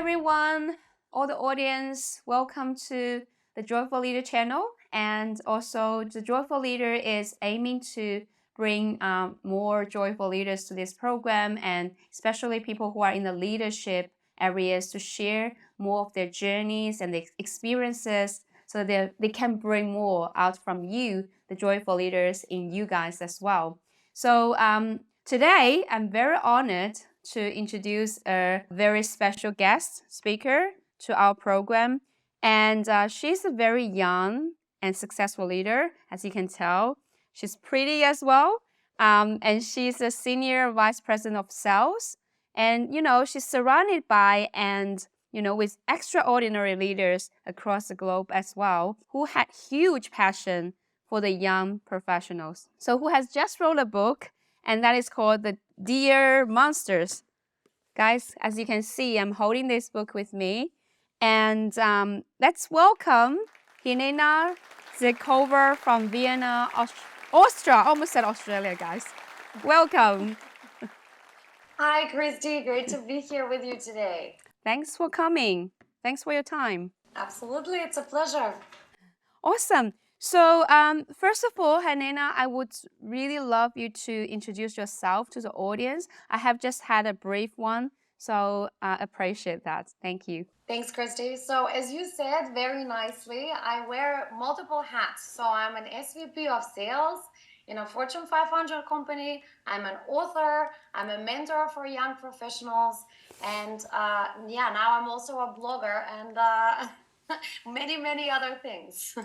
everyone, all the audience. Welcome to the Joyful Leader channel. And also, the Joyful Leader is aiming to bring more joyful leaders to this program, and especially people who are in the leadership areas to share more of their journeys and the experiences so that they can bring more out from you, the joyful leaders, in you guys as well. So today, I'm very honored to introduce a very special guest speaker to our program. And she's a very young and successful leader, as you can tell. She's pretty as well. And she's a senior vice president of sales. And, she's surrounded by and, with extraordinary leaders across the globe as well, who had huge passion for the young professionals. So who has just wrote a book, and that is called The Dear Monsters. Guys, as you can see, I'm holding this book with me. And let's welcome Helena Zikova from Vienna, Austria. Almost said Australia, guys. Welcome. Hi, Christy. Great to be here with you today. Thanks for coming. Thanks for your time. Absolutely. It's a pleasure. Awesome. So first of all, Helena, I would really love you to introduce yourself to the audience. I have just had a brief one, so I appreciate that. Thank you. Thanks, Christy. So as you said very nicely, I wear multiple hats. So I'm an SVP of sales in a Fortune 500 company. I'm an author. I'm a mentor for young professionals. And now I'm also a blogger and many, many other things.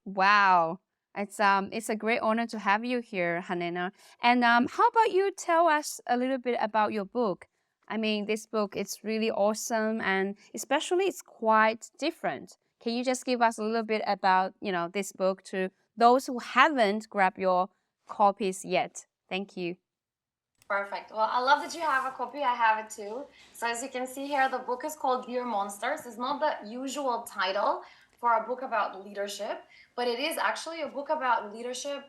Wow. It's a great honor to have you here, Helena. And how about you tell us a little bit about your book? I mean, this book is really awesome, and especially it's quite different. Can you just give us a little bit about, this book to those who haven't grabbed your copies yet? Thank you. Perfect. Well, I love that you have a copy. I have it too. So as you can see here, the book is called Dear Monsters. It's not the usual title for a book about leadership, but it is actually a book about leadership,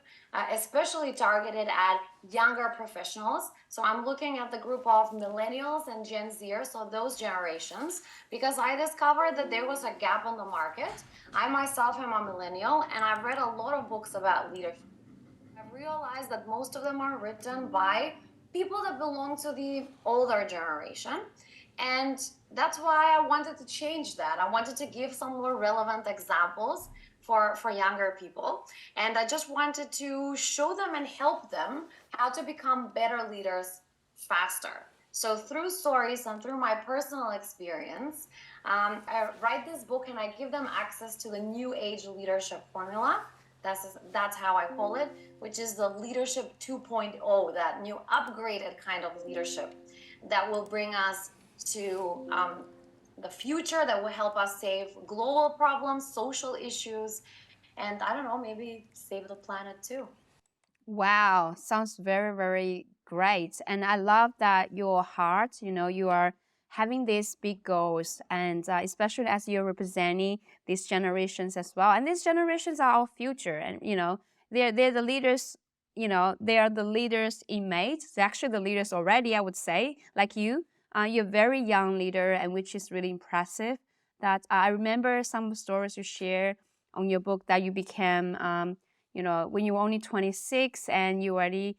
especially targeted at younger professionals. So I'm looking at the group of millennials and Gen Zers, so those generations, because I discovered that there was a gap on the market. I myself am a millennial, and I've read a lot of books about leadership. I've realized that most of them are written by people that belong to the older generation. And that's why I wanted to change that. I wanted to give some more relevant examples for younger people. And I just wanted to show them and help them how to become better leaders faster. So through stories and through my personal experience, I write this book and I give them access to the new age leadership formula. That's how I call it, which is the leadership 2.0, that new upgraded kind of leadership that will bring us to the future, that will help us save global problems, social issues, and I don't know, maybe save the planet too. Wow, sounds very, very great. And I love that your heart, you are having these big goals, and especially as you're representing these generations as well. And these generations are our future, and they're the leaders. They are the leaders in May. They're actually the leaders already, I would say. Like you, you're a very young leader, and which is really impressive. That I remember some stories you share on your book that you became, when you were only 26 and you already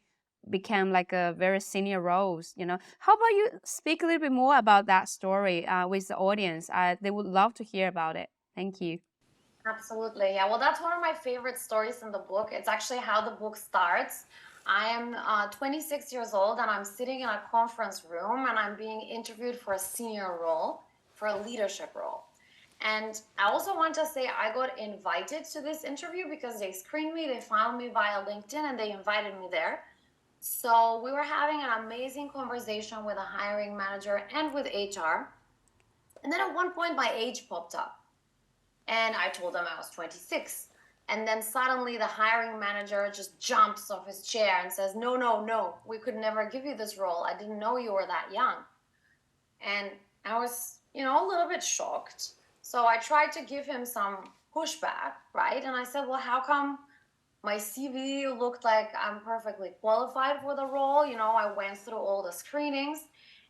became like a very senior roles. How about you speak a little bit more about that story with the audience? They would love to hear about it. Thank you. Absolutely. Yeah. Well, that's one of my favorite stories in the book. It's actually how the book starts. I am 26 years old and I'm sitting in a conference room and I'm being interviewed for a senior role, for a leadership role. And I also want to say I got invited to this interview because they screened me, they found me via LinkedIn, and they invited me there. So we were having an amazing conversation with a hiring manager and with HR. And then at one point, my age popped up. And I told them I was 26. And then suddenly the hiring manager just jumps off his chair and says, no, we could never give you this role. I didn't know you were that young. And I was, a little bit shocked. So I tried to give him some pushback, right? And I said, well, how come my CV looked like I'm perfectly qualified for the role? I went through all the screenings.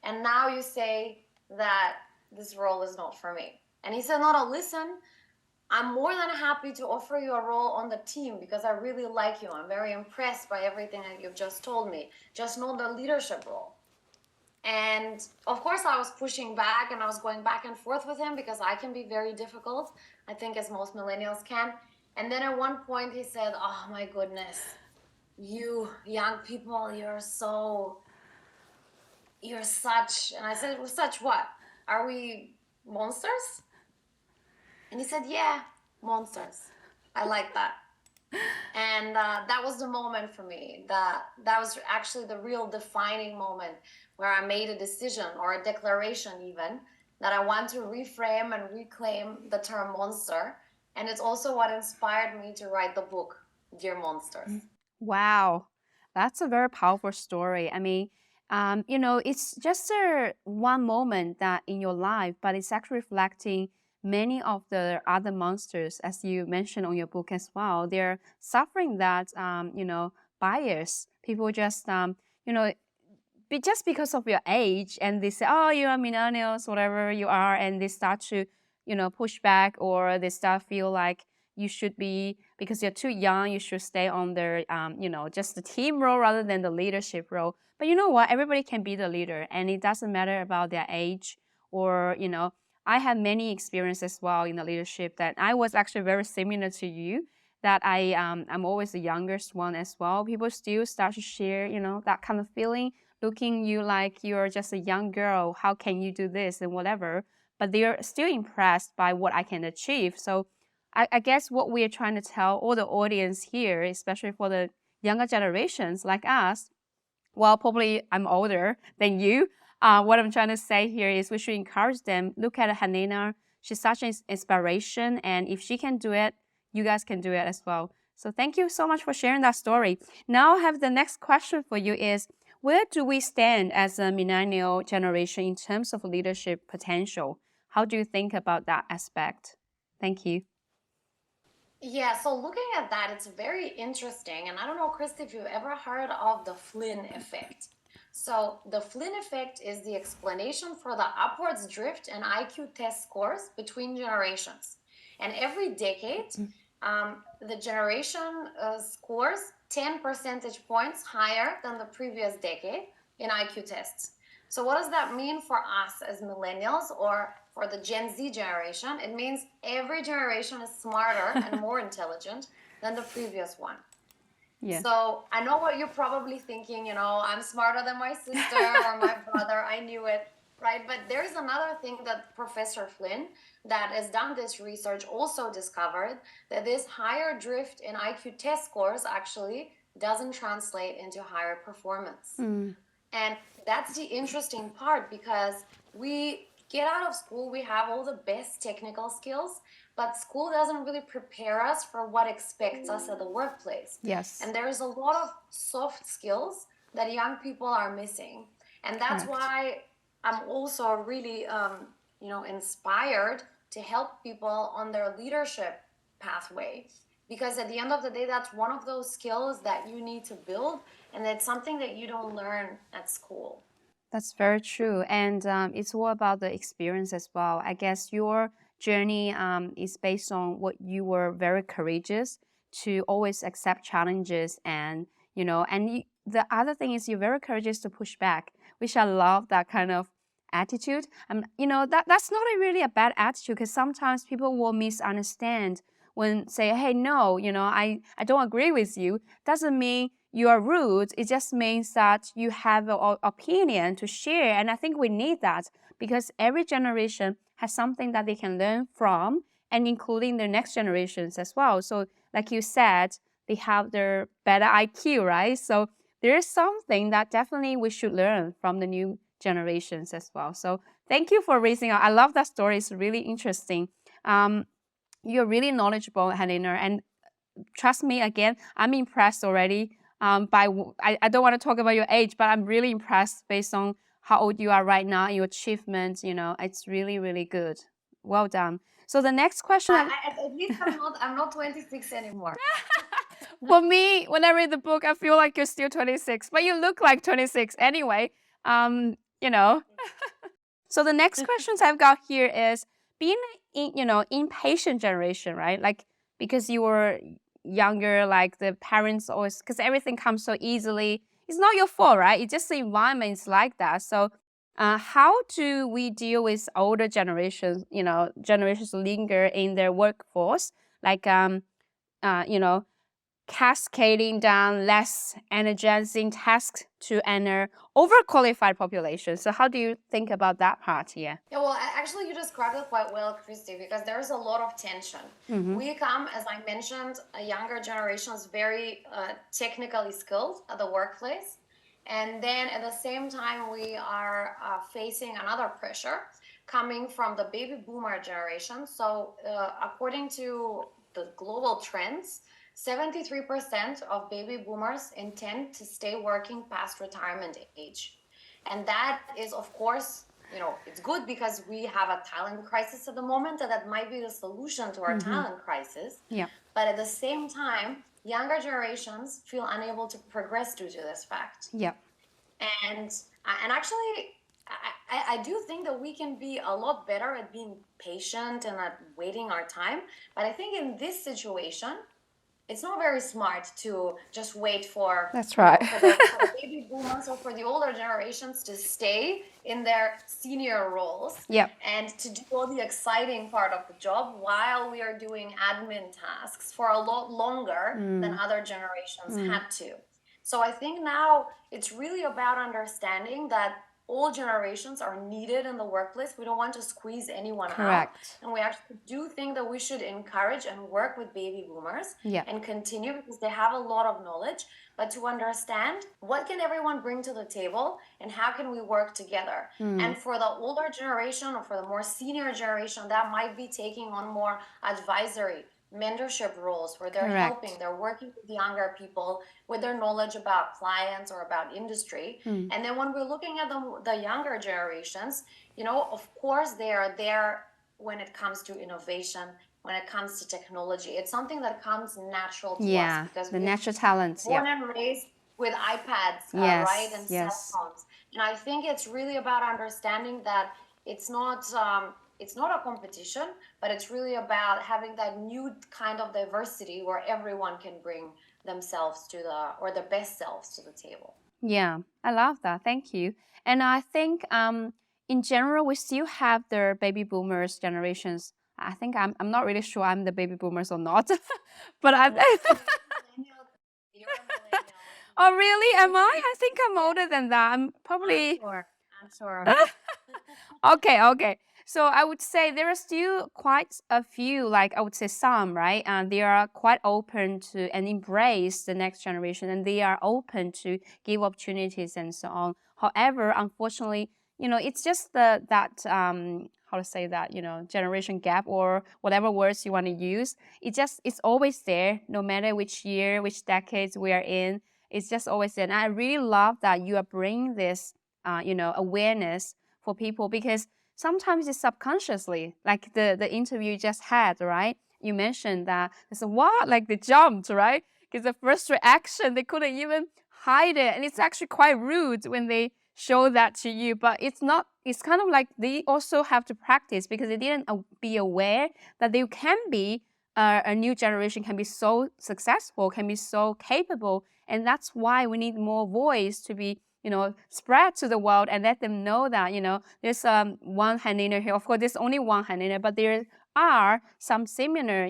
And now you say that this role is not for me. And he said, no, listen, I'm more than happy to offer you a role on the team because I really like you. I'm very impressed by everything that you've just told me. Just not the leadership role. And of course, I was pushing back and I was going back and forth with him because I can be very difficult, I think, as most millennials can. And then at one point he said, oh my goodness, you young people, you're such, and I said, well, such what? Are we monsters? And he said, yeah, monsters. I like that. And that was the moment for me. That was actually the real defining moment where I made a decision or a declaration even that I want to reframe and reclaim the term monster. And it's also what inspired me to write the book, Dear Monsters. Wow, that's a very powerful story. I mean, it's just one moment that in your life, but it's actually reflecting many of the other monsters, as you mentioned on your book as well. They're suffering that, bias. People just, just because of your age, and they say, oh, you are millennials, whatever you are, and they start to, push back, or they start feel like you should be, because you're too young, you should stay on their, just the team role rather than the leadership role. But you know what? Everybody can be the leader, and it doesn't matter about their age or, I had many experiences as well in the leadership that I was actually very similar to you, that I'm always the youngest one as well. People still start to share, that kind of feeling, looking you like you're just a young girl. How can you do this and whatever? But they're still impressed by what I can achieve. So I guess what we're trying to tell all the audience here, especially for the younger generations like us, well, probably I'm older than you. What I'm trying to say here is we should encourage them. Look at Helena. She's such an inspiration. And if she can do it, you guys can do it as well. So thank you so much for sharing that story. Now I have the next question for you is, where do we stand as a millennial generation in terms of leadership potential? How do you think about that aspect? Thank you. Yeah, so looking at that, it's very interesting. And I don't know, Christy, if you've ever heard of the Flynn effect. So the Flynn effect is the explanation for the upwards drift in IQ test scores between generations. And every decade, the generation scores 10 percentage points higher than the previous decade in IQ tests. So what does that mean for us as millennials or for the Gen Z generation? It means every generation is smarter and more intelligent than the previous one. Yeah. So I know what you're probably thinking, I'm smarter than my sister or my brother. I knew it, right? But there's another thing that Professor Flynn, that has done this research, also discovered, that this higher drift in IQ test scores actually doesn't translate into higher performance. And that's the interesting part, because we get out of school, we have all the best technical skills, but school doesn't really prepare us for what expects us at the workplace. Yes. And there's a lot of soft skills that young people are missing. And that's why I'm also really, inspired to help people on their leadership pathway. Because at the end of the day, that's one of those skills that you need to build, and it's something that you don't learn at school. That's very true. And it's all about the experience as well. I guess your journey is based on what you were very courageous to always accept challenges. And, the other thing is you're very courageous to push back, which I love that kind of attitude. That's not really a bad attitude, because sometimes people will misunderstand when say, hey, no, I don't agree with you. Doesn't mean you are rude. It just means that you have an opinion to share. And I think we need that, because every generation has something that they can learn from, and including the next generations as well. So like you said, they have their better IQ, right? So there is something that definitely we should learn from the new generations as well. So thank you for raising up. I love that story. It's really interesting. You're really knowledgeable, Helena, and trust me, again, I'm impressed already. I don't want to talk about your age, but I'm really impressed based on how old you are right now and your achievements. It's really, really good. Well done. So the next question. At least I'm not 26 anymore. For me, when I read the book, I feel like you're still 26, but you look like 26 anyway. So the next questions I've got here is being impatient generation, right? Like because you were younger, like the parents always, because everything comes so easily. It's not your fault, right? It's just the environment is like that. So how do we deal with older generations, generations linger in their workforce, like, cascading down less energizing tasks to an overqualified population. So how do you think about that part? Yeah. Yeah, well, actually, you described it quite well, Christy, because there's a lot of tension. We come, as I mentioned, a younger generation is very technically skilled at the workplace. And then at the same time, we are facing another pressure coming from the baby boomer generation. So, according to the global trends, 73% of baby boomers intend to stay working past retirement age. And that is, of course, it's good because we have a talent crisis at the moment, and that might be the solution to our talent crisis. Yeah. But at the same time, younger generations feel unable to progress due to this fact. Yeah. And actually, I do think that we can be a lot better at being patient and at waiting our time. But I think in this situation, it's not very smart to just wait for That's right. for the baby boomers or for the older generations to stay in their senior roles. Yep. And to do all the exciting part of the job while we are doing admin tasks for a lot longer than other generations had to. So I think now it's really about understanding that all generations are needed in the workplace. We don't want to squeeze anyone out. And we actually do think that we should encourage and work with baby boomers and continue, because they have a lot of knowledge, but to understand what can everyone bring to the table and how can we work together. And for the older generation or for the more senior generation, that might be taking on more advisory, mentorship roles where they're helping, they're working with younger people with their knowledge about clients or about industry. And then when we're looking at the younger generations, of course they are there when it comes to innovation, when it comes to technology. It's something that comes natural to us because the natural talents. Born and raised with iPads, right, and cell phones. And I think it's really about understanding that it's not a competition, but it's really about having that new kind of diversity where everyone can bring themselves or their best selves to the table. Yeah, I love that. Thank you. And I think in general, we still have the baby boomers generations. I think I'm not really sure I'm the baby boomers or not, but I. You're a millennial. Oh, really? Am I? I think I'm older than that. I'm probably. I'm sure. Okay. So I would say there are still quite a few, like I would say some, right? And they are quite open to and embrace the next generation, and they are open to give opportunities and so on. However, unfortunately, it's just how to say that, generation gap or whatever words you want to use. It's always there, no matter which year, which decades we are in. It's just always there. And I really love that you are bringing this, awareness for people, because sometimes it's subconsciously, like the interview you just had, right? You mentioned that it's what, like they jumped, right? Because the first reaction, they couldn't even hide it. And it's actually quite rude when they show that to you. But it's not, it's kind of like they also have to practice because they didn't be aware that they can be, a new generation can be so successful, can be so capable. And that's why we need more voice to be spread to the world and let them know that, there's one Helena here. Of course, there's only one Helena, but there are some similar,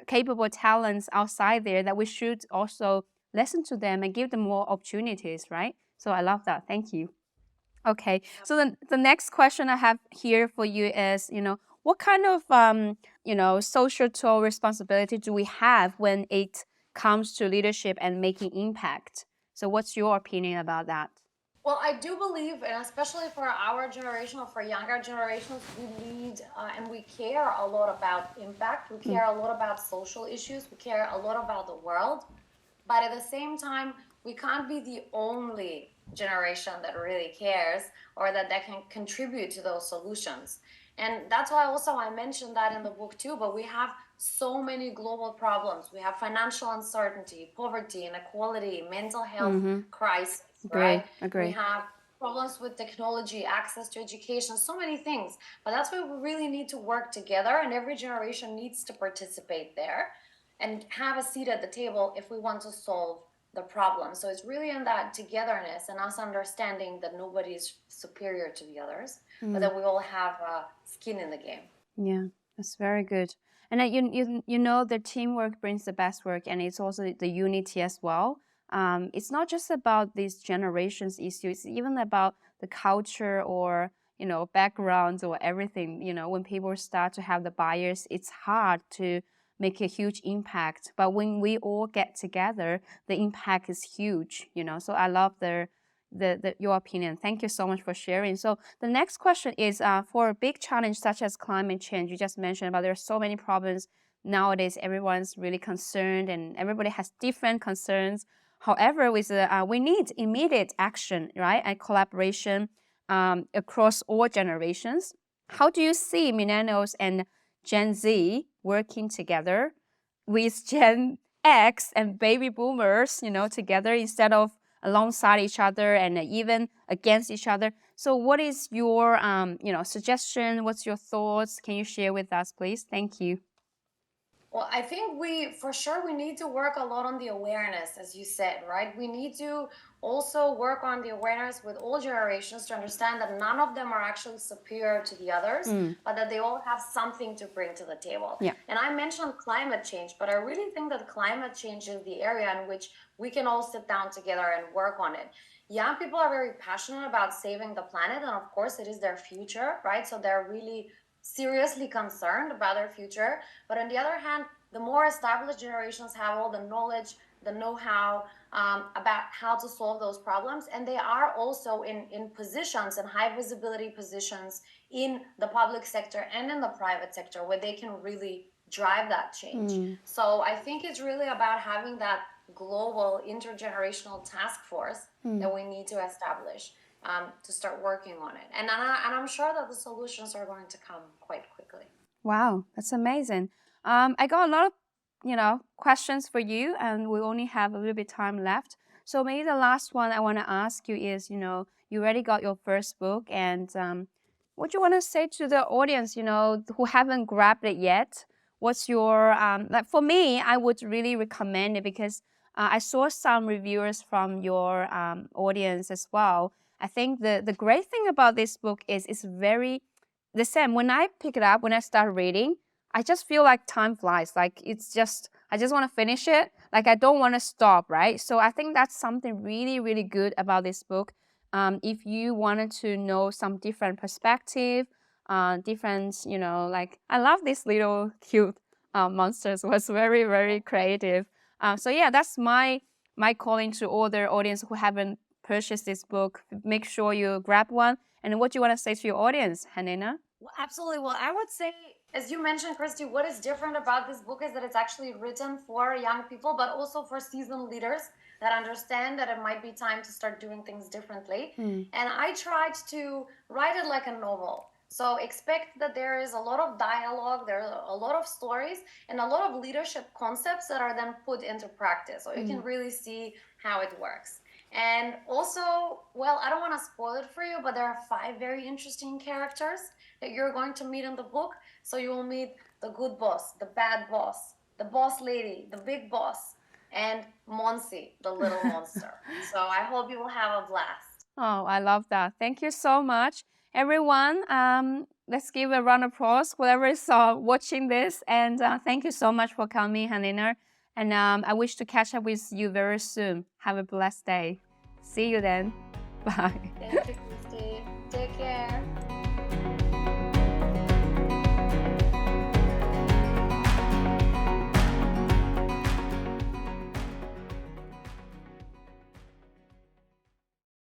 capable talents outside there that we should also listen to them and give them more opportunities, right? So I love that. Thank you. Okay. So the next question I have here for you is, what kind of, social responsibility do we have when it comes to leadership and making impact? So what's your opinion about that? Well, I do believe, and especially for our generation or for younger generations, we lead and we care a lot about impact. We care a lot about social issues. We care a lot about the world. But at the same time, we can't be the only generation that really cares or that can contribute to those solutions. And that's why also I mentioned that in the book too, but we have so many global problems. We have financial uncertainty, poverty, inequality, mental health crisis, right? Agree. We have problems with technology, access to education, so many things. But that's why we really need to work together, and every generation needs to participate there and have a seat at the table if we want to solve the problem. So it's really in that togetherness and us understanding that nobody is superior to the others, but that we all have skin in the game. Yeah, that's very good. And you know the teamwork brings the best work, and it's also the unity as well. It's not just about these generations issues, it's even about the culture or backgrounds or everything. When people start to have the bias, it's hard to make a huge impact. But when we all get together, the impact is huge. So I love your opinion. Thank you so much for sharing. So the next question is for a big challenge such as climate change. You just mentioned about there are so many problems nowadays. Everyone's really concerned, and everybody has different concerns. However, we need immediate action, right, and collaboration across all generations. How do you see millennials and Gen Z working together with Gen X and baby boomers, together instead of alongside each other and even against each other? So what is your suggestion? What's your thoughts? Can you share with us, please? Thank you. Well, I think for sure, we need to work a lot on the awareness, as you said, right? We need to also work on the awareness with all generations to understand that none of them are actually superior to the others, but that they all have something to bring to the table. Yeah. And I mentioned climate change, but I really think that climate change is the area in which we can all sit down together and work on it. Young people are very passionate about saving the planet, and of course, it is their future, right? So they're really seriously concerned about their future. But on the other hand, the more established generations have all the knowledge, the know-how about how to solve those problems, and they are also in positions and high visibility positions in the public sector and in the private sector where they can really drive that change. So I think it's really about having that global intergenerational task force that we need to establish to start working on it. And I'm sure that the solutions are going to come quite quickly. Wow, that's amazing. I got a lot of, questions for you, and we only have a little bit time left. So maybe the last one I want to ask you is, you already got your first book, and what do you want to say to the audience, who haven't grabbed it yet? What's your, like for me, I would really recommend it because I saw some reviewers from your audience as well. I think the great thing about this book is it's very the same. When I pick it up, when I start reading, I just feel like time flies. Like I just want to finish it. Like I don't want to stop, right? So I think that's something really, really good about this book. If you wanted to know some different perspective, different, like I love this little cute monsters. Was very, very creative. So yeah, that's my calling to all the audience who haven't purchased this book. Make sure you grab one. And what do you want to say to your audience, Helena? Well, absolutely. Well, I would say, as you mentioned, Christy, what is different about this book is that it's actually written for young people, but also for seasoned leaders that understand that it might be time to start doing things differently. And I tried to write it like a novel. So expect that there is a lot of dialogue, there are a lot of stories, and a lot of leadership concepts that are then put into practice. So you can really see how it works. And also, well, I don't want to spoil it for you, but there are 5 very interesting characters that you're going to meet in the book. So you will meet the good boss, the bad boss, the boss lady, the big boss, and Monsi, the little monster. So I hope you will have a blast. Oh, I love that. Thank you so much. Everyone, let's give a round of applause, whoever is watching this. And thank you so much for coming, Helena. And I wish to catch up with you very soon. Have a blessed day. See you then. Bye. Thank you, Christy. Take care.